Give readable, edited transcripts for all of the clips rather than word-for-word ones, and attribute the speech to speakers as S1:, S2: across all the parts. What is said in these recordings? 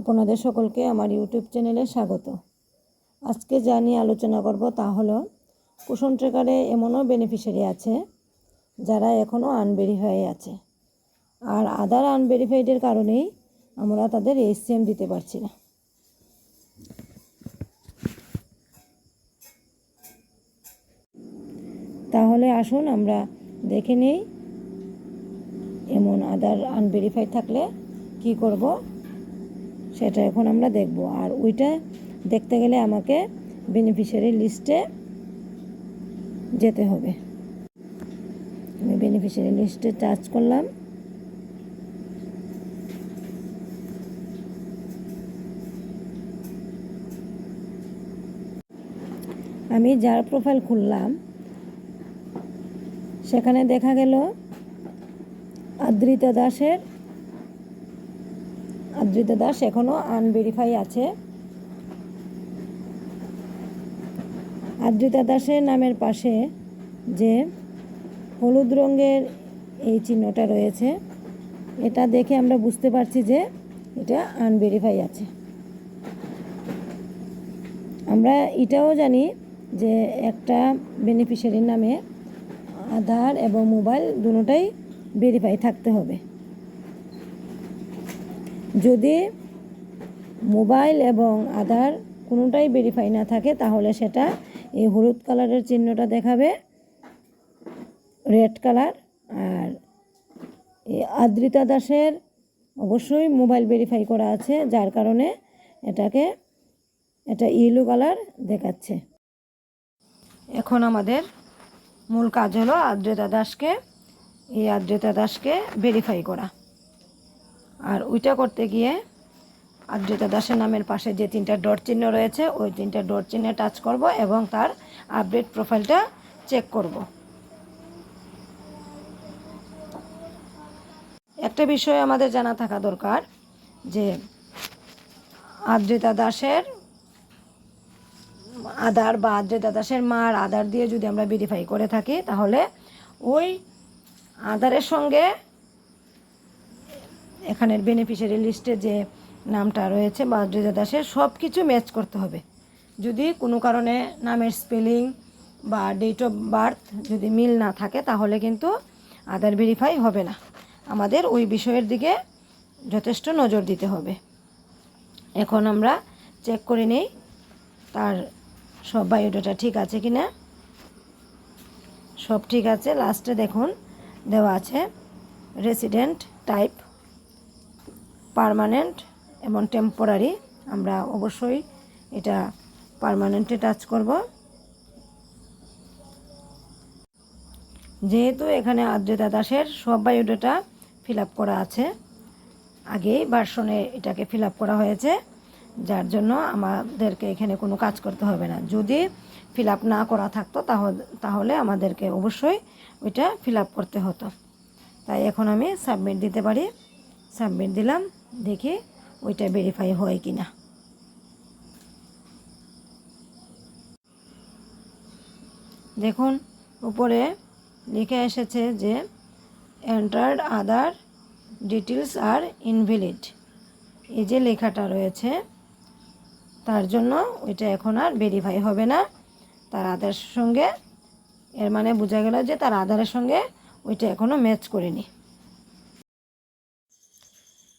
S1: আপনাদের সকলকে আমার ইউটিউব চ্যানেলে স্বাগত। আজকে যা নিয়ে আলোচনা করব তা হলো কুশন ট্রেকারে এমনও বেনিফিশিয়ারি আছে যারা এখনও আনভেরিফাই আছে, আর আদার আনভেরিফাইডের কারণেই আমরা তাদের এইচসিএম দিতে পারছি না। তাহলে আসুন আমরা দেখে নিই এমন আদার আনভেরিফাইড থাকলে কি করব সেটা এখন আমরা দেখব। আর ওইটা দেখতে গেলে আমাকে বেনিফিশিয়ারি লিস্টে যেতে হবে। আমি বেনিফিশিয়ারি লিস্টে টাচ করলাম। আমি যার প্রোফাইল খুললাম সেখানে দেখা গেল আদ্রিতা দাস এখনও আনভেরিফাই আছে। আদ্রিতা দাসের নামের পাশে যে হলুদ রঙের এই চিহ্নটা রয়েছে, এটা দেখে আমরা বুঝতে পারছি যে এটা আনভেরিফাই আছে। আমরা এটাও জানি যে একটা বেনিফিশিয়ারির নামে আধার এবং মোবাইল দুটোটাই ভেরিফাই থাকতে হবে। যদি মোবাইল এবং আধার কোনোটাই ভেরিফাই না থাকে তাহলে সেটা এই হলুদ কালারের চিহ্নটা দেখাবে, রেড কালার। আর এই আদ্রিতা দাসের অবশ্যই মোবাইল ভেরিফাই করা আছে, যার কারণে এটা ইয়েলো কালার দেখাচ্ছে। এখন আমাদের মূল কাজ হলো আদ্রিতা দাসকে ভেরিফাই করা। আর ওইটা করতে গিয়ে আদ্রিতা দাসের নামের পাশে যে 3টা ডট চিহ্ন রয়েছে ওই 3টা ডট চিহ্নে টাচ করব এবং তার আপডেট প্রোফাইলটা চেক করব। একটা বিষয় আমাদের জানা থাকা দরকার যে আদ্রিতা দাসের আধার বা আদ্রিতা দাসের মার আধার দিয়ে যদি আমরা ভেরিফাই করে থাকি তাহলে ওই আধারের সঙ্গে এখানের বেনিফিশিয়ারি লিস্টে যে নামটা রয়েছে বা আদ্রিতা দাসের সব কিছু ম্যাচ করতে হবে। যদি কোনো কারণে নামের স্পেলিং বা ডেট অফ বার্থ যদি মিল না থাকে তাহলে কিন্তু আধার ভেরিফাই হবে না। আমাদের ওই বিষয়ের দিকে যথেষ্ট নজর দিতে হবে। এখন আমরা চেক করে নিই তার সব বায়োডাটা ঠিক আছে কি না। সব ঠিক আছে। লাস্টে দেখুন দেওয়া আছে রেসিডেন্ট টাইপ, পার্মানেন্ট এবং টেম্পোরারি। আমরা অবশ্যই এটা পার্মানেন্টে টাচ করব। যেহেতু এখানে আদ্রিতা দাসের সব বায়োডাটা ফিল আপ করা আছে, আগেই ভার্সনে এটাকে ফিল আপ করা হয়েছে, যার জন্য আমাদেরকে এখানে কোনো কাজ করতে হবে না। যদি ফিল আপ না করা থাকতো তাহলে আমাদেরকে অবশ্যই ওইটা ফিল আপ করতে হতো। তাই এখন আমি সাবমিট দিতে পারি। সাবমিট দিলাম, দেখি ওইটা ভেরিফাই হয় কি না। দেখুন উপরে লিখে এসেছে যে এন্টার্ড আদার ডিটেলস আর ইনভ্যালিড। এই যে লেখাটা রয়েছে তার জন্য ওইটা এখন আর ভেরিফাই হবে না তার আধারের সঙ্গে। এর মানে বোঝা গেল যে তার আধারের সঙ্গে ওইটা এখনও ম্যাচ করেনি।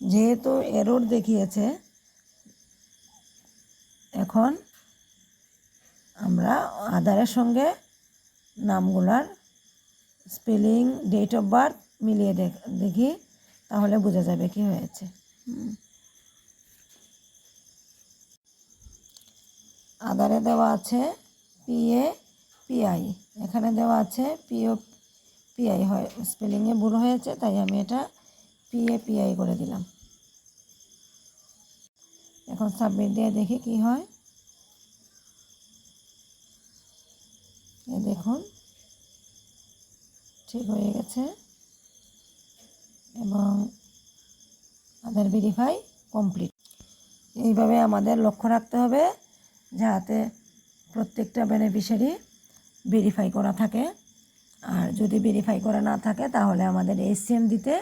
S1: যেহেতু এরর দেখিয়েছে, এখন আমরা আধারের সঙ্গে নামগুলার স্পেলিং, ডেট অফ বার্থ মিলিয়ে দেখি, তাহলে বোঝা যাবে কি হয়েছে। আধারে দেওয়া আছে PA PI, এখানে দেওয়া আছে POPI, হয় স্পেলিংয়ে ভুল হয়েছে, তাই আমি এটা PA PI করে দিলাম। এখন সাবমিট দিয়ে দেখি কি হয়। এই দেখুন ঠিক হয়ে গেছে এবং আধার ভেরিফাই কমপ্লিট। এইভাবে আমাদের লক্ষ্য রাখতে হবে যাতে প্রত্যেকটা বেনিফিশিয়ারি ভেরিফাই করা থাকে। আর যদি ভেরিফাই করা না থাকে তাহলে আমাদের এইচসিএম দিতে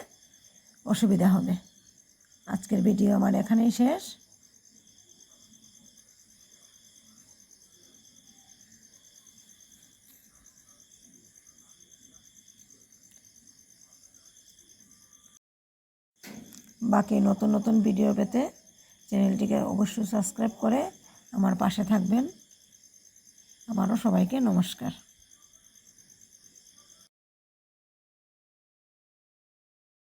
S1: অসুবিধা হবে। আজকের ভিডিও আমার এখানেই শেষ। বাকি নতুন নতুন ভিডিও পেতে চ্যানেলটিকে অবশ্যই সাবস্ক্রাইব করে আমার পাশে থাকবেন। আবারও সবাইকে নমস্কার।